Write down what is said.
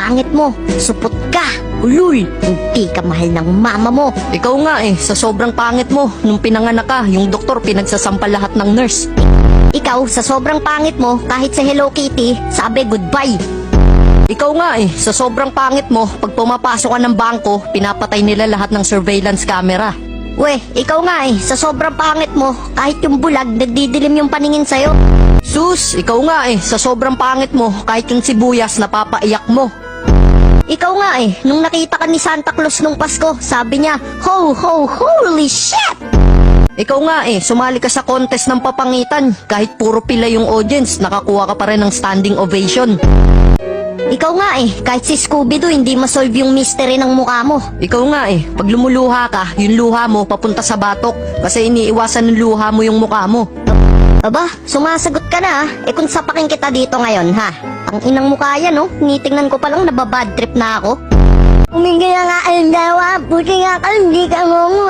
pangit mo. Supot ka. Ulul, hindi ka mahal ng mama mo. Ikaw nga sa sobrang pangit mo. Nung pinanganak ka, yung doktor pinagsasampal lahat ng nurse. Ikaw, sa sobrang pangit mo, kahit sa Hello Kitty, sabi goodbye. Ikaw nga sa sobrang pangit mo, pag pumapasok ka ng bangko, pinapatay nila lahat ng surveillance camera. Weh, ikaw nga sa sobrang pangit mo, kahit yung bulag, nagdidilim yung paningin sa'yo. Sus, ikaw nga sa sobrang pangit mo, kahit yung sibuyas, napapaiyak mo. Ikaw nga nung nakita ka ni Santa Claus nung Pasko, sabi niya, ho ho, holy shit! Ikaw nga sumali ka sa contest ng papangitan, kahit puro pila yung audience, nakakuha ka pa rin ng standing ovation. Ikaw nga kahit si Scooby-Doo hindi masolve yung mystery ng mukha mo. Ikaw nga pag lumuluha ka, yung luha mo papunta sa batok, kasi iniiwasan ng luha mo yung mukha mo. Aba, sumasagot ka na kung sapakin kita dito ngayon ha. Ang inang mukha yan tinitingnan ko palang nababad trip na ako. Umingay nga ang dawa, buti nga ka hindi ka ngungu